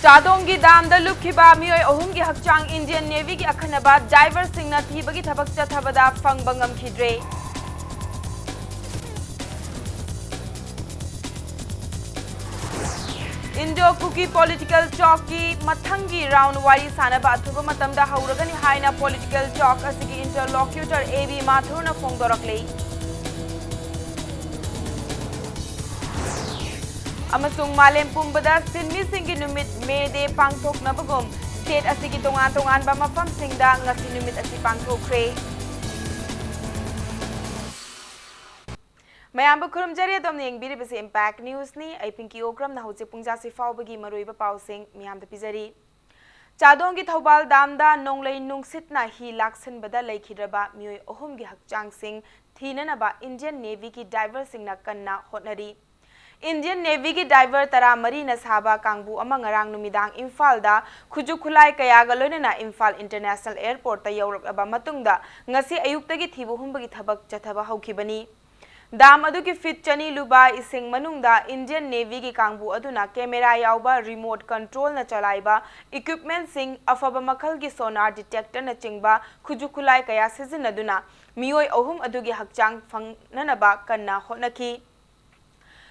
चादोंगी दामदा लुखिबा मियोय अहुमगी हकचांग Indian navy की अखनबा diver सिंगना थीबगी थबक चथबदा फंगबा ngamkhidre Indo Kuki political talk की मथंगी राउंड वारी सानबा अथुबा मतमदा हौरगनी हाइना पॉलिटिकल टॉक असिगी इंटरलॉक्यूटर एबी माथुरना फोंदोरकले अमसुंग मालेम पुंबदा सिनमी सिंगी नुमित मे दे पांगथोकनबगुम स्टेट असिगी तोंगान तोंगानबा मफमसिंगदा ngasi नुमित असि पांगथोखरे मयाम खुरुमजरी अदम येंगबिरिबसे इंपैक्ट न्यूज नि आई पिंकी ओग्रम ना हौजे पुंगजासे फावबगी मरुइबा पाउसिंग मियामदा पिजरी चादोंगी थौबाल दामदा नोंगलै नुंगसितना ही लाक्सनबदा लैखिरबा मियोय अहुमगी हकचांगसिंग थीननबा इंडियन नेवी की डाइवर सिंगना कन्ना होटनरी इंडियन नेवी की डाइवर तरा मरी नसाबा कांगबू अमंगरांग नुमिदांग इम्फालदा खुजु खुलाई कयागा लोइनना इम्फाल इंटरनेशनल एयरपोर्ट ता यौरकबा मतुंगदा ngasi ayuktagi thibu humbagi thabak chathaba hokibani दाम अदु की फिट चनी लुबा इसिंग मनुंगदा इंडियन नेवी की कांगबू अदुना कैमरा यावबा रिमोट कंट्रोल न चलाइबा इक्विपमेंट सिंग अफबा मखल की सोनार डिटेक्टर न चिंगबा खुजु खुलाई कया सिजनदुना मियोय अहुम अदुगी हकचांग फंगननबा कन्ना होनखी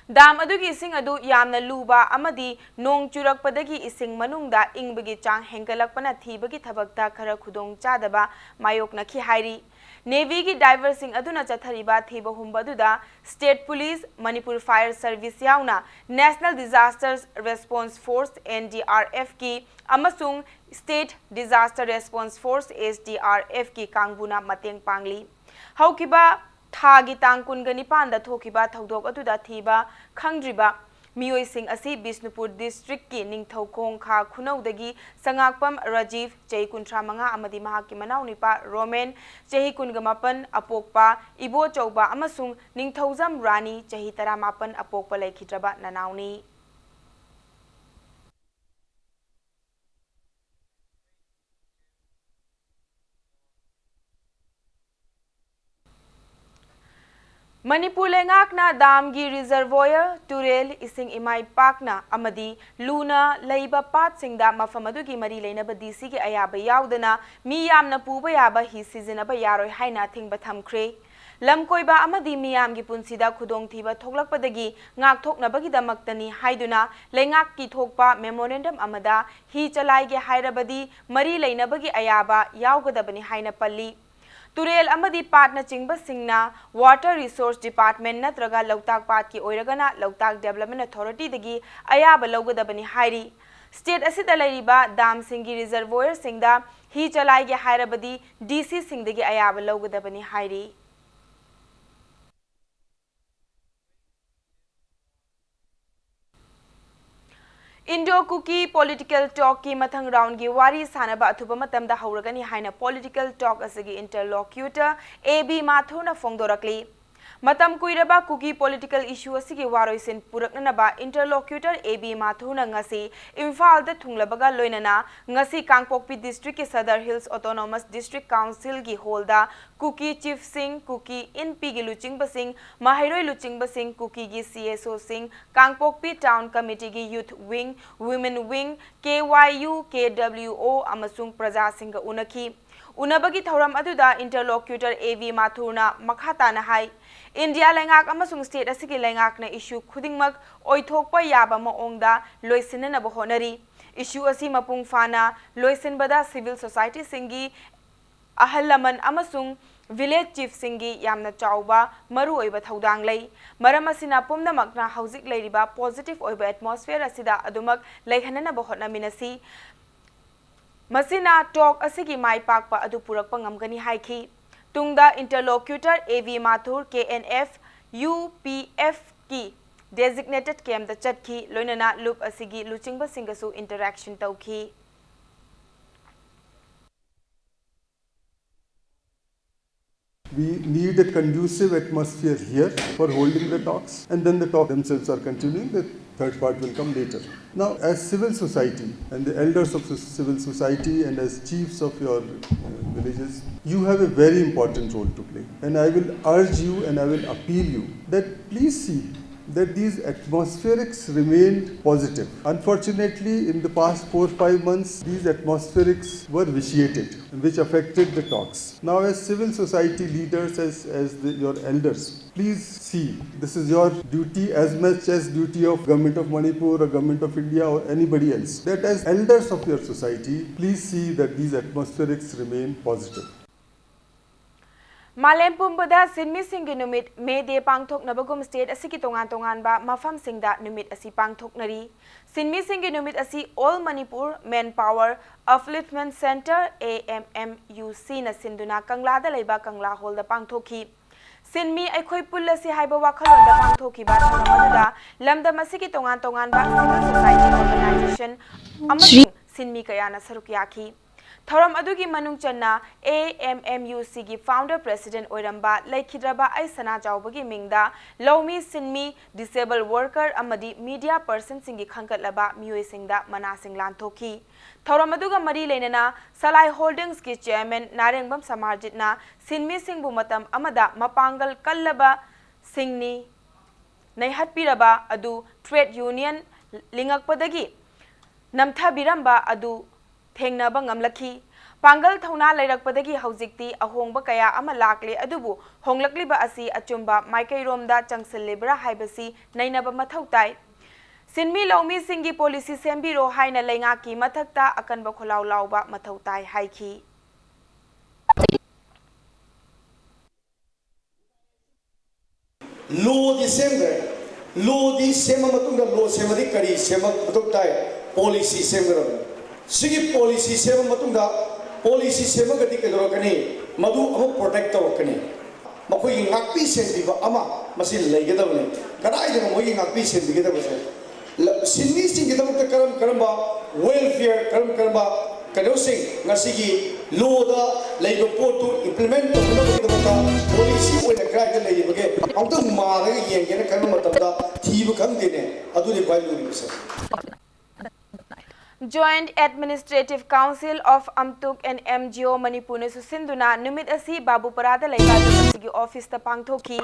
दाम अदुगी इसिंग अदु यामना लुबा अमदी नोंग चुरकपदगी इसिंग मनुंगदा इंगबगी चांग हेंगलकपना थीबगी थबकता खरा खुदोंग चादबा मायोकनखी हाइरी नेवी की डाइवर सिंग अदुना चथरिबा थीबा हुंबदुदा state police Manipur fire service याउना national disasters response force NDRF की अमसुंग state disaster response force SDRF की कांगबुना मतेंग पांगली हौकिबा थागी तांग कुनगनिपान दा थोकिबा थौदोक अदुदा थीबा खंगद्रिबा मियोय सिंग असि बिष्णुपुर डिस्ट्रिक्ट की निंगथौखोंग खा खुनौदगी संगाकपम राजीव चही कुंथ्रा मंगा अमदी महाकी मनाउनिपा रोमेन चही कुनगमापन अपोकपा इबो चौबा अमसुंग निंगथौजम रानी चही तरामापन अपोकपा लैखिद्रबा ननाउनी मणिपुर लेंगाकना दामगी रिजर्वोयर तुरेल इसिंग इमाई पाकना अमदी लूना लैबा पातसिंगदा मफम अदुगी मरी लेनबा डीसी की अयाबा याउदना मी यामना पुबा याबा ही सिजनबा यारोय हाइना थिंगबा थमख्रे लमकोइबा अमदी मियामगी पुंसीदा खुदोंथीबा थोकलकपदगी ngakthoknabagidamaktani haiduna लेंगाक की थोकपा मेमोरेंडम अमदा ही चलाइगे हाइरबदी मरी लेनबगी अयाबा याउगदबनी हाइना पल्ली तुरेल अमदी पाटना चिंगबा सिंगना वाटर रिसोर्स डिपार्टमेंट नत्रगा लौताक पाट की ओइरगना लौताक डेवलपमेंट अथॉरिटी दगी अयाबा लौगदबनी हाइरी स्टेट असिदा लैरिबा दाम सिंगी रिजर्वोयर सिंगदा ही चलाइगे हाइरबदी डीसी सिंगदगी अयाबा लौगदबनी हाइरी इंडो कुकी पॉलिटिकल टॉक की मथंग राउंड की वारी सानबा अथुबा मतमदा हौरगनी हाइना पॉलिटिकल टॉक असगी इंटरलॉक्यूटर एबी माथुरना फोंदोरकली मतम कुइरबा कुकी पॉलिटिकल इशू असगी वारोइसिन पुरकनबा इंटरलॉक्यूटर एबी माथुरना ngasi इम्फाल द थुंगलबगा लोइनना ngasi कांगपोकपी डिस्ट्रिक्ट के Sadar hills autonomous district council की होलदा कुकी चीफ सिंह कुकी इनपी की लुचिंगबा सिंह माहिरोय लुचिंगबा सिंह कुकी की CSO सिंह कांगपोकपी टाउन कमिटी की youth wing women wing KYU KWO अमसुंग प्रजा सिंह उनखी उनबगी थौरम अदुदा इंटरलॉक्यूटर एवी माथुरना मखाताना हाई इंडिया लेंगाक अमसुंग स्टेट असigi लेंगाकना इशू खुदिंगमक ओइथोकपा याबा मओंगदा लोइसिननब होनरी इशू असि मपुंग फाना लोइसिनबदा सिविल सोसाइटी सिंगी अहलमन अमसुंग विलेज चीफ सिंगी यामना चाउबा मरु ओइबा थौदांग लै मरम असिना पुमनमकना हौजिक लैरिबा पॉजिटिव ओइबा एटमॉस्फेयर असिदा अदुमक लैहननब होनमिनसी मसिना टॉक असigi माई पाकपा अदु पुरकपा ngamgani हाइखी तुंगदा इंटरलॉक्यूटर एवी माथुर KNF UPF की डेजिग्नेटेड कैम्प द चटखी लोइनना लुप असigi लुचिंगबा सिंगसु इंटरैक्शन तौखी We need a conducive atmosphere here for holding the talks, and then the talks themselves are continuing. The third part will come later. Now, as civil society and the elders of civil society and as chiefs of your villages, you have a very important role to play. And I will urge you and I will appeal you that please see that these atmospherics remained positive. Unfortunately, in the past 4-5 months, these atmospherics were vitiated, which affected the talks. Now, as civil society leaders, your elders, please see, this is your duty as much as duty of Government of Manipur or Government of India or anybody else, that as elders of your society, please see that these atmospherics remain positive. Malem Pumbada Sinmi Singi Numit May Day Pangtok Nabagum State Asiki Tongan ba Mafam Singda Numit Asi Pangtok Nari Sinmi Singi Numit Asi All Manipur Manpower Upliftment Center AMMUC na Sinduna Kangla da Leba Kangla Hall da Pangtoki Sinmi Aikoi Pulasi Haiba Wakhalon da Pangtoki ba Maduda Lamda Masiki Tongan ba Civil Society Organization Amasung Sinmi Kayana Sarukyaki Thoram adugi manung channa AMMUC gi founder president oiramba laikhidraba Aisana Jaubagi mingda Lomi Sinmi disabled worker amadi media person singi khangkatlaba mioi singda mana singlan thoki Thoram aduga mari lenana Salai Holdings ki chairman Narengbam Samarjitna Sinmi singbu matam amada mapangal kallaba singni naihatpiraba adu trade union lingakpadagi namtha biramba adu Thengnaba ngamlaki Pangal Thona Lairakpadagi Haujikti Ahongba Kaya ama lakle adubu honglakliba asi achumba Maikairomda Changsilibra Haibasi Nainaba Mathautai Sinmi Lomi Singi policy sembiro haina lengaki mathakta akanba kholau lauba mathautai haiki Law di sema matungda law sema di kari sema mathautai policy sema Sigi policy sema matungda policy sema gati kadorokani madu amu protect tawakani makoi ngakpi sendiba ama masin leigedabne kadai de moi ngakpi sendigedaba se sinni singedaba karamba welfare karamba kadosing ngasigi law da leido potu implement tawakata policy oina krai de leibage amtung ma ga yengena kan matamda thibu khangdene aduni value se Joint Administrative Council of Amtuk and MGO Manipur Sinduna Numit Asi Babu Parada Laika Office the Pangtoki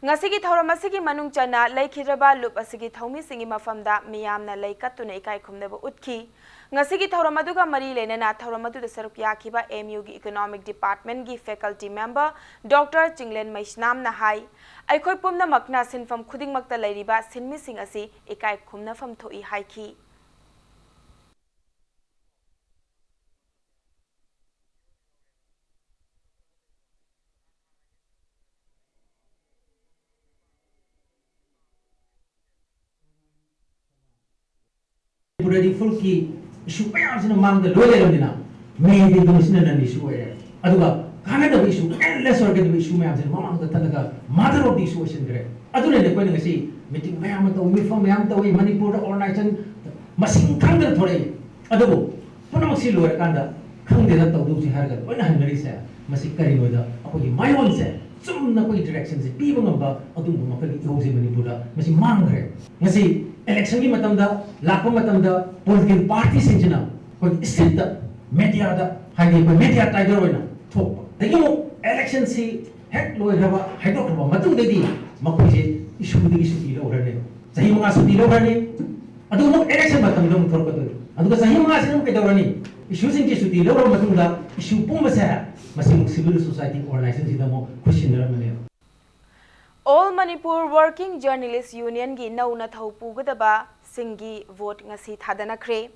Ngasigi Thoramasigi Manung Chana Laikiraba Lup Asigi Thomi Singi Mafamda Miyamna Laika Tunaikai Kumneva Utki Ngasigi Thoramaduga Mari Lenana Thoramadu the Sarukiakiba MU Economic Department gi faculty member Dr. Chinglen Maishnam Nahai Aikoi Pumna Makna Sin from Kuding Makta Lairiba Sinmi Sing Asi Ikai Kumna from Toi Haiki Already full key issue payas in a man the lower Lamina may be commissioner and issue area. Aduga, Canada issue, endless organ issue maps and Mamma the Talaga, mother of the social grade. Aduna the Queen see, meeting Mayamato, Mifam Yamta, Manipur or Nighton, Massing Kanga Tore. Adugo, Ponamasi lower Kanda, Kanga Taudusi Harga, when I'm very sad, Massikari with my own set. Some Nakoi directions, people number, Adu Makali Yosi Manipura, Massi Mangre, Massi. Election matamda lakpa matamda political parties injina ko state da media da haide ko media tiger oina thok dagi election si hek loi raba haidok raba matung dedi makoi je issue digi suti lo rane sahi manga suti lo rane adu mo election matamda mo thor ko do adu sahi manga sin ke dorani issue sin ki suti lo raba matung da issue pum sa masi civil society organization si da mo question ramane All Manipur Working Journalists Union gi nauna thaupu gadaba singi vote ngasi thadana kre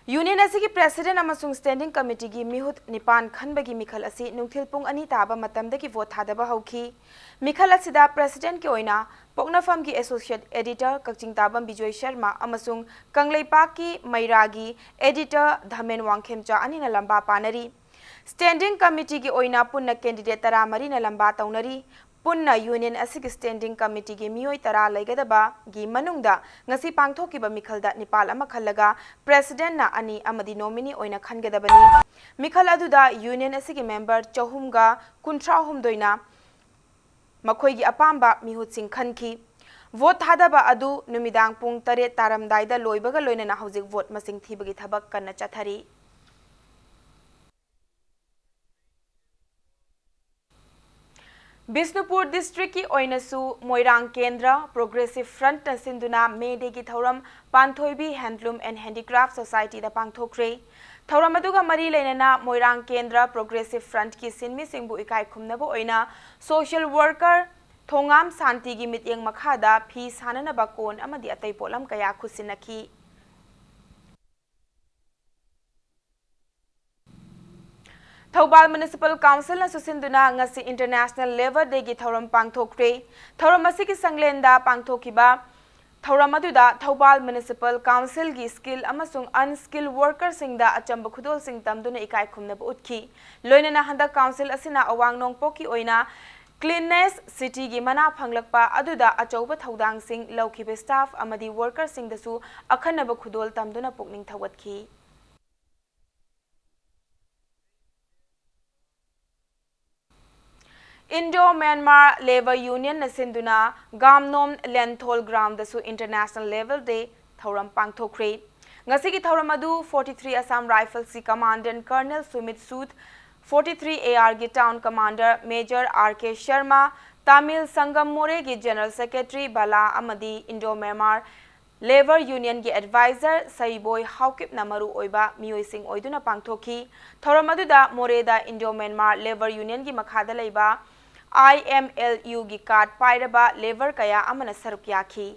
Union asigi president amasung standing committee gi mihut nipan khanbagi mikhal asi nungthil pung ani taba matamda ki vote thadaba hauki mikhal asida president ki oina poknafam gi associate editor kakching tabam Bijoy Sharma amasung Kangleipak ki Mairagi editor Dhamen Wangkhemcha ani na lamba panari standing committee gi oina punna candidate tara mari na lamba taunari Punna Union Asig Standing Committee gi mioi tara laigadaba gi manungda ngasi pangthokiba mikhalda Nepal ama khallaga president na ani amadi nominee oina khangadabani mikhal aduda Union Asig member chahumga kuntra humdoina makhoi gi apamba mihut sing khanki vote thadaba adu numidang pung 8 taramdaida loibaga loina na hojik vote masing thibagi thabak kanna chathari Bisnupur district ki oinasu Moirang Kendra Progressive Front na sinduna May ki thauram Panthoibi Handloom and Handicraft Society da pangthokre. Thauram aduga mari leinana Moirang Kendra Progressive Front ki sinmi singbu ikai khumnabo oina social worker Thongam Santi gi mityeng makhada phi sanana bakon amadi atai polam kaya khusinaki. Thobal Municipal Council na susinduna ngasi International Labor Day gi thauram pangthokre. Thauram asiki sanglenda pangthokiba thauram aduda Thobal Municipal Council gi skill amasung unskilled worker singda achamba khudol sing tamduna ikai khumnaba utki. Loinana handa council asina awang nongpoki oina Cleanness City gi mana phanglakpa aduda achauba thodang sing laukhibe staff amadi worker sing dasu akhanaba khudol tamduna pukning thawatki. Indo-Myanmar Labor Union na sinduna Gamnom Lenthol Ground dasu International Level Day thauram pangthokre. Ngasigi thauram adu 43 Assam Rifles si Commandant Colonel Sumit Sood, 43 AR gi Town Commander Major RK Sharma, Tamil Sangam More gi General Secretary Bala amadi Indo-Myanmar Labor Union gi Advisor Saiboy Haukip Namaru oiba mioising oiduna pangthoki. Thauram aduda Moreda Indo-Myanmar Labor Union gi makhada leiba IMLU gi card pairaba labor kaya amana saruk yaki.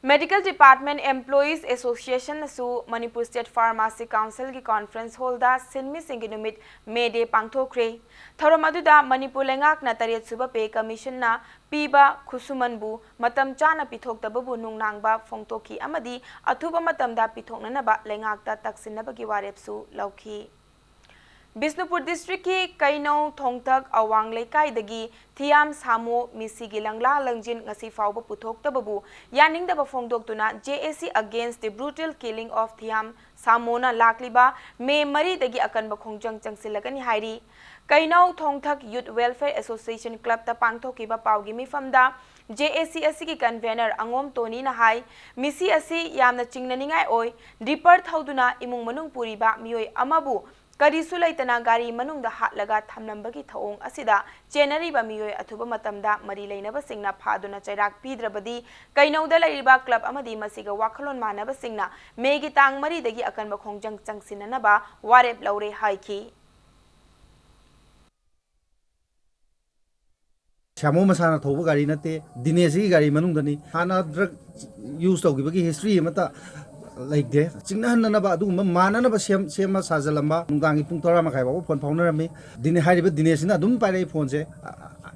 Medical Department Employees Association nasu Manipur State Pharmacy Council gi conference hall da sinmi singi numit May Day pangthokre. Thauram aduda Manipur lengak na tariat suba pay commission na piba khusumanbu matam chana pithoktababu nungnangba phongtoki amadi athuba matamda pithoknanaba lengakta taksinabagi warepsu lauki. Bisnupur district ki Kaino Thongtak Awang Lekai dagi Thiam Samo Misi gi Langla Langjin ngasi fawba puthoktababu yaningdaba phongdoktuna JAC against the brutal killing of Thiam Samona lakliba May Mari dagi akanba khongjang changsilagani hairi. Kaino Thongtak Youth Welfare Association Club ta pangthokiba pawgi mifamda JAC asigi convener Angom Tony na hai misi asi yamna chingnaningai oi dipar thauduna imung manung puriba mioi amabu Karisu laitana gari manungda hatlaga thamnambagi thaong asida chenariba miyoi athuba matamda mari leinaba singna phaduna chairak pidrabadi kainauda lairiba club amadi masiga wakhalon manaba singna megi tang mari dagi akanba khongjang changsinanaba warep laure haiki. Samo masana thoba gari nate dinesi gari manungdani hana drug use tawgibagi history amata like de chingna hanna ba adu mana na ba sema sajalamba nungdangi pung tora makai ba phone phaunarami dine hariba dinesina dum paire phone se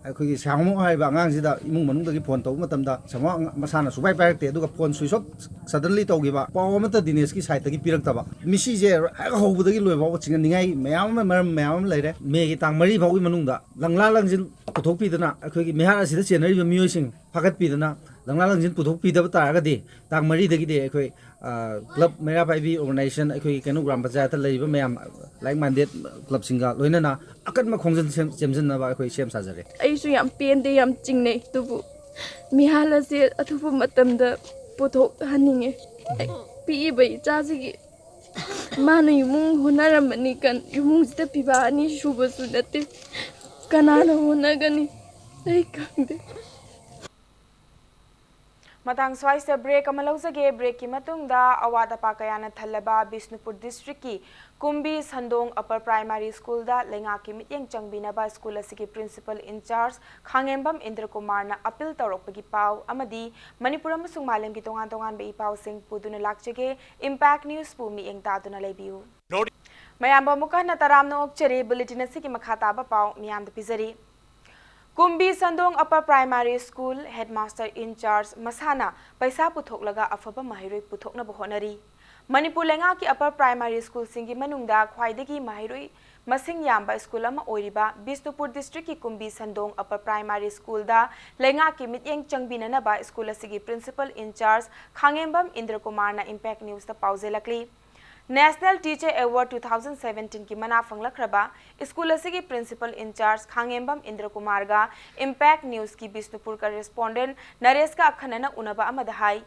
akhoi sangmo hariba angang sida imung manungdagi phone taw matamda samo masana subai pairte aduga phone switch off suddenly tawgiba pawamata dines ki site gi piraktaba misi je hobudagi loiba chinga ningai mayam mayam leire me gi tang mari bawgi manungda langla langjin puthokpidana akhoi gi mehar asida chenari mioising phagatpidana langla langjin puthokpidaba taragadi tang mari dagi de akhoi club mera pai organization akhoi kanu gram panchayat leiba mayam like mandate club singa loinana akat ma khongjan chemjin na ba akhoi sem sajare aisu yam pende yam chingne tubu mihala se athupu matamda pothok haninge pi bai chasigi manu yumung honaramani kan yumung sita pibani shuba sunate kanana honagani ai kangde Matang swaise break amalawsage break ki matungda awada pakayana thalaba Bisnupur district ki Kumbi Sandong Upper Primary School da lenga ki mityeng changbinaba school asigi principal in charge Khangembam Indra Kumar na appeal tawrokpagi paw amadi Manipur amasung malem ki tongan be paw sing puduna lakchege Impact News pu mi eng taduna lebiu mayamba muka na taram no okchere bulletin asigi makhata ba paw miyam da pizari Kumbi Sandong Upper Primary School Headmaster in charge Masana paisa puthoklaga afaba mahiroi puthokna bahonari Manipur lenga ki Upper Primary School singi manungda khwaidagi mahiroi masing yamba school ama oiriba Bisnupur district ki Kumbi Sandong Upper Primary School da lenga ki mityeng changbinana ba school asigi principal in charge Khangembam Indra Kumar na Impact News ta pauzelakli National Teacher Award 2017 की मना फंगलखरबा school असगी principal incharge Khangembam Indra Kumar गा impact news की Bishnupur correspondent Naresh का अखनना उनबा अमदहाई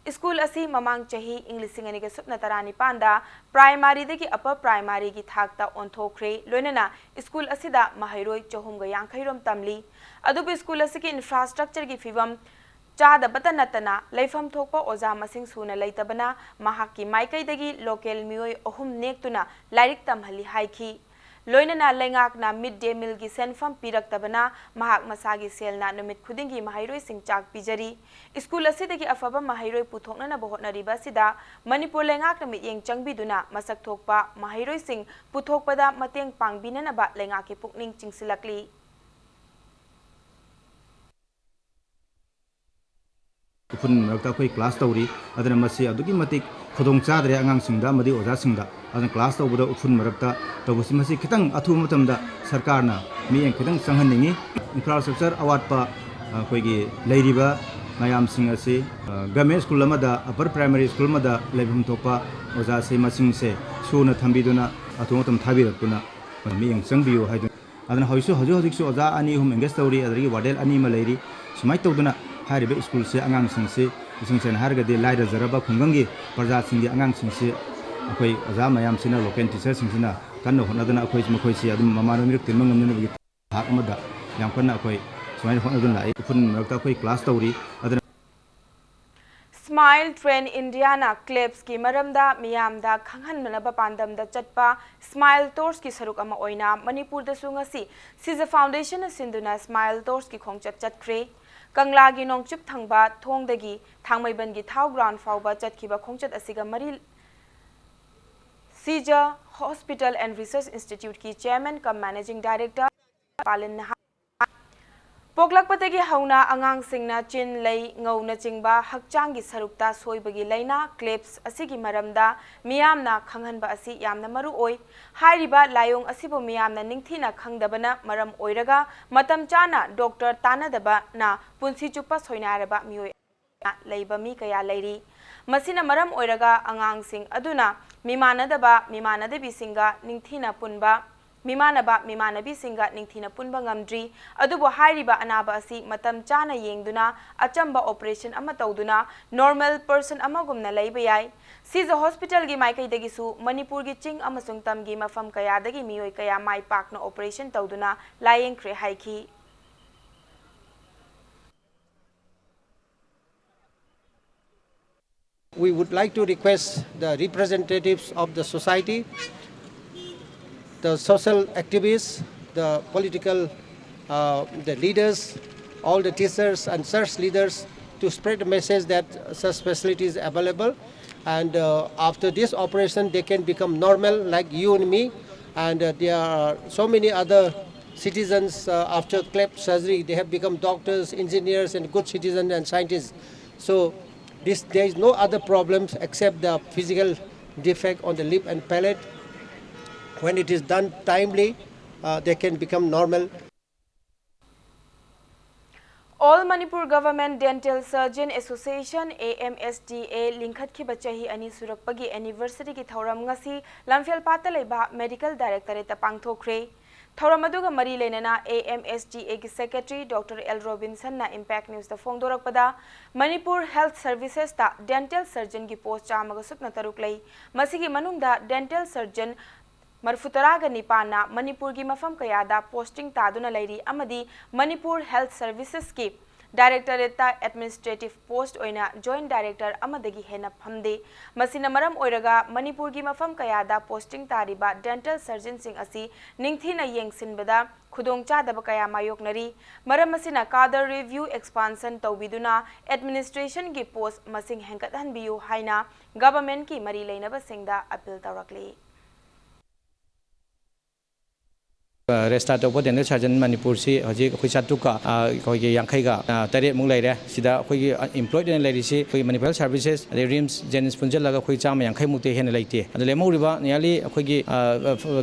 school असी ममांग चही इंग्लिसिंग अनिग सुपना तरानी पांदा प्राइमरी दगी अपर प्राइमरी की थाकता ओंथोख्रे लोइनना स्कूल असिदा महैरोय चहुमगा यांखैरोम तमली अदुबु स्कूल असिगी इंफ्रास्ट्रक्चर की फिवम चादबता नतना लेफम थोकपा ओजा मसिंग सुना लेतबना महाकी माइकैदगी लोकल मियोय अहुम नेक्तुना लाइरिक तमहली हाइखी लोइनना लेंगाकना मिड डे मील की सेनफम पिरक्तबना महाक मसागी सेलना नुमित खुदिंगी महैरोय सिंग चाक पिजरी स्कूल असिदगी अफबा महैरोय पुथोकना बहोटनरिबा सिदा मणिपुर लेंगाकना मियेंग चंगबिदुना मसक थोकपा महैरोय सिंग पुथोकपदा मतेंग पांगबिननबा लेंगाकी पुकनिंग चिंगसिलकली उफुन मरक्ता कोई क्लास तौरी अदना मसी अदुगी मतिक खुदोंग चादरे आंगांसिंगदा मदि ओजासिंगदा अदना क्लास तौबदा उफुन मरक्ता तौबसि मसी खितंग अथु मतमदा सरकारना मियेंग खितंग संहननिंगी इंफ्रास्ट्रक्चर अवाटपा कोइगी लेरिबा मयामसिंग असि गवर्नमेंट स्कूल अमदा अपर प्राइमरी स्कूल अमदा लेबम थोपा ओजासे मसिंग से सुना थंबिदुना अथु मतम थाबिरक्तुना मियेंग संगबियो हाइदु अदना हौसु हजु हजिकसु ओजा अनि हुम एंगेज तौरी अदरगी वार्डेल अनि मा लेरि सुमाइ तौदुना हारिबे स्कूल से आंगांग सिंसे इसिंगसेन हारगदे लाइरा जरबा खुंगंगी प्रजा सिंगी आंगांग सिंसे अखोई अजा मयाम सिना लोकल टीचर सिंसिना कन्नो होनदना अखोई मखोइसी अदुम ममानो मिरक तिनम ngमनबगी हाक अमदा याम कन्ना अखोई सुमाइन होनदना आई फुन मरक्ता अखोई क्लास तौरी अदना स्माइल ट्रेन इंडिया ना क्लेब्स की मरमदा मियामदा खंगहननबा पांदमदा चटपा स्माइल टोर्स की सरुक अमा ओइना मणिपुर द सुंगसी सीज फाउंडेशन सिंधुना स्माइल टोर्स की खोंगचट चटख्रे कंगलागी नोंगचुप थंगबा थोंगदगी थांगमैबनगी थाव ग्राउंड फाउबा चटखिबा खोंगचट असिगा मरी Shija hospital and research institute की chairman cum managing director Palin पोकलकपतगी हौना आंगांगसिंगना चिन लै ngौना चिंगबा हकचांगी सरुक्ता सोइबगी लैना क्लेप्स असिगी मरमदा मियामना खंगहनबा असि यामना मरु ओइ हाइरिबा लायोंग असिबो मियामना निंगथिना खंगदबना मरम ओइरगा मतम चाना डॉक्टर तानादबा ना पुंसी चुप्पा सोइनारबा मियोय लैबा मी कया लैरी मसिना मरम ओइरगा आंगांगसिंग अदुना मिमानदबा मिमानदबिसिंगा निंगथिना पुनबा मिमानबा मिमानबी सिंगा निंगथिना पुनबा ngamdri अदुबो हाइरिबा अनाबा असि मतम चाना येंगदुना अचंबा ऑपरेशन अमा तौदुना नॉर्मल पर्सन अमा गुमना लैबा याय सीजा हॉस्पिटल की माइकैदगिसु मणिपुर की चिंग अमसुंग तमगी मफम कयादगी मियोय कया माइ पाकना operation तौदुना लायेंख्रे हाइखी We would like to request the representatives of the society, the social activists, the political, the leaders, all the teachers and church leaders to spread the message that such facility is available. And after this operation, they can become normal like you and me. And there are so many other citizens after cleft surgery. They have become doctors, engineers, and good citizens and scientists. So there is no other problems except the physical defect on the lip and palate. When it is done timely, they can become normal. All Manipur Government Dental Surgeon Association AMSDA लिंखत की बच्ची अनि सुरक्षपगी anniversary की थौरम ngasi लमफेल पाता लेबा medical directorate पांगथोख्रे थौरम अदुगा मरी लेनना AMSDA की सेक्रेटरी डॉक्टर एल रॉबिन्सन ना इंपैक्ट न्यूज द फोंगदोरकपदा मणिपुर हेल्थ सर्विसेस ता डेंटल सर्जन की पोस्ट चामगा सुकना तरुक लई मसिगी मनुंगदा डेंटल सर्जन मरफुतरागा निपाना मणिपुर की मफम कयादा पोस्टिंग तादुना लैरी अमदी मणिपुर हेल्थ सर्विसेस की डायरेक्टरेट एडमिनिस्ट्रेटिव पोस्ट ओइना जॉइंट डायरेक्टर अमदगी हेना फमदे मसिना मरम ओइरगा मणिपुर की मफम कयादा पोस्टिंग तारिबा डेंटल सर्जन सिंग असि निंगथिना येंगसिनबदा खुदोंग चादब कया मायोकनरी मरम मसिना कादर रिव्यू एक्सपांशन तौबिदुना एडमिनिस्ट्रेशन की पोस्ट मसिंग हेंकतहनबियु हाइना गवर्नमेंट की मरी लेनबा सिंगदा अपील तौरकली रेस्टार्ट तब डेंटल सर्जन मणिपुर से हजिक अखोई चातुका अखोई यांखैगा तरेट मुग लेरे सिदा अखोई एम्प्लॉयड ने लेरिसि अखोई मणिपुर सर्विसेस अदे रिम्स जेनिस पुंजलगा अखोई चाम यांखै मुक्ते हेन लेते अदे लेमौरिबा नियाली अखोई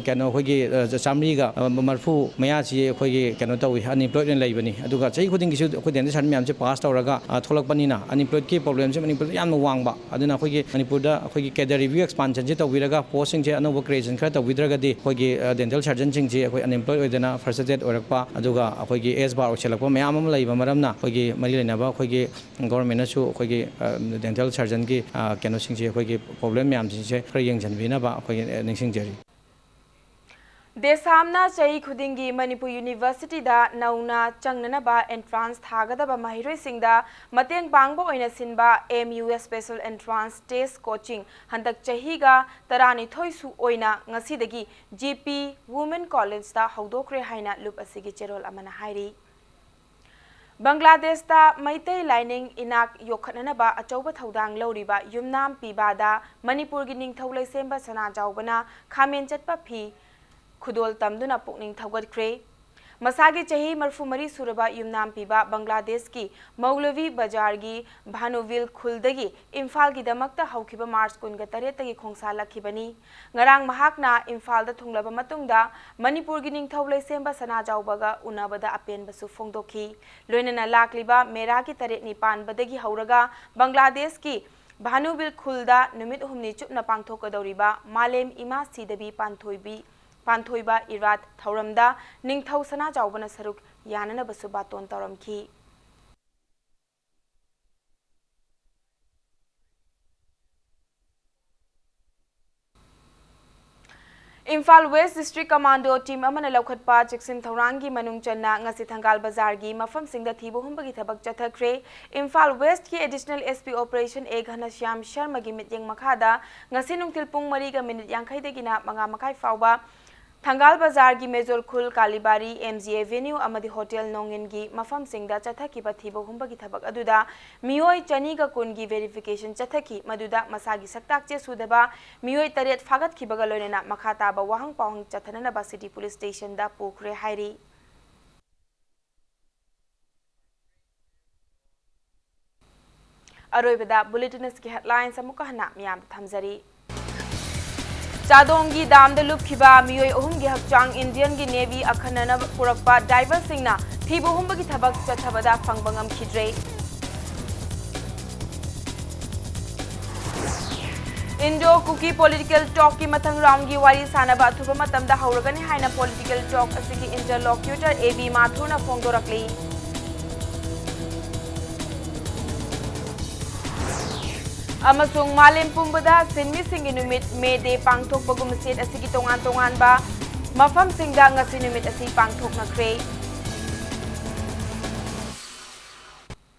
केनो अखोई चामरीगा मरफु मयाची अखोई केनो तौई अनएम्प्लॉयड ने लेबनी अदुगा चै खुदिंग किसु अखोई डेंटल सर्जन म्याम से पास तौरगा थोलकपनिना अनएम्प्लॉयड की प्रॉब्लम से मणिपुर याम वांगबा अदुना अखोई मणिपुर दा अखोई कैडर रिव्यू एक्सपांशन से तौबिरगा पोस्ट सिंग से अनोबो क्रिएशन खरा तौबिद्रगदी अखोई डेंटल सर्जन सिंग से अखोई अनएम्प्लॉयड होइदना फ्रस्ट्रेटेड ओरकपा अदुगा अखोगी एज बार ओछलकपा मयाम अम लैबा मरमना अखोगी मरि लेनाबा अखोगी गवर्नमेंटनसु अखोगी डेंटल सर्जन की केनोसिंगसे अखोगी प्रॉब्लम मयाम सिंसे खर यंगजनबिनाबा अखोगी निंगसिंगजरी देशामना चही खुदिंगी मणिपुर यूनिवर्सिटी दा नौना चंगननबा एंट्रांस थागदबा महिरोइसिंगदा मतेंग पांगबो ओइना सिनबा MUS special entrance test coaching हंदक चहीगा तरानिथोइ सु ओइना ngasiदगी GP वुमेन कॉलेज दा हौदोक्रे हाइना लुप असिगी चेरोल अमना हाइरी बांग्लादेश दा मैतै लाइनिंग इनाक योखननबा अचौबा थौदांग लौरिबा युमनाम पिबादा मणिपुर गी निंगथौ लैसेंबा सना जावबना खामेन चटपा फी खुदोल तमदुना पुकनिंग थौगतख्रे मसागी चही मरफुमरी सुरबा युमनाम पीबा बांग्लादेश की मौलवी बाजार की भानुविल खुलदगी इम्फाल की दमकता हौखिबा मार्च 28 खोंसा लखिबनी ngarang mahakna इम्फाल दा थुंगलबा मतुंगदा मणिपुर की निंगथौ लैसेंबा सना जावबगा उनाबदा अपेनबसु फोंदोखी लोइनना लाकलिबा मेरा की 3 बदगी हौरगा बांग्लादेश की भानुविल खुलदा नुमित हुमनी चुपना पांगथोकदौरिबा मालेम इमा सीदबी पांथोइबा इरात थौरमदा निंगथौ सना जावबना सरुक याननबसु बातोन तौरमखी Imphal west district commando team अमना लौखटपा चिक्सिन थौरांगी मनुंग चन्ना ngasi थंगाल बाजार की मफम सिंगदा थीबो हुंबगी थबक चथख्रे इम्फाल वेस्ट की एडिशनल SP ऑपरेशन ए घनश्याम शर्मा की मित्यंग मखादा ngasi नुंगथिल पुंग 3 मिनिट 50 दगिना मंगा मखाई फावबा थंगाल बाजार की मेजोर खुल कालीबारी MG एवेन्यू अमदी होटल नोंगिन की मफम सिंगदा चथकी थीबो हुंबगी थबक अदुदा मियोय चनीगा कुन की वेरिफिकेशन चथकी मदुदा मसागी सक्ताकचे सुदबा मियोय 3 फागत खिबगा लोइना मखाताबा वाहंग पावंग चथननबा सिटी पुलिस स्टेशन दा पोखरे हाइरी अरोइबदा बुलेटिन की हेडलाइंस अमुका हना मियाम थमजरी चादोंगी दाम लुपखिबा मियोय अहुम की हकचांग इंडियन की नेवी अखनन पुरक्पा डाइवर सिंगना थीबो हुंब की थबक चथबदा फंगबंगम खिद्रे इंडो कुकी पॉलिटिकल टॉक की मथंग राउंड की वारी सानबा अथुबा मतमदा हौरगनी हाइना पॉलिटिकल टॉक असिगी इंटरलॉक्यूटर AB माथुरना फोंदोरकली अमसुंग मालेम पुंबदा सिनमी सिंगी नुमित मे डे पांगथोक बगुम सेट असिगी तोंगान तोंगान बा मफम सिंगदा ngasi नुमित असि पांगथोक नख्रे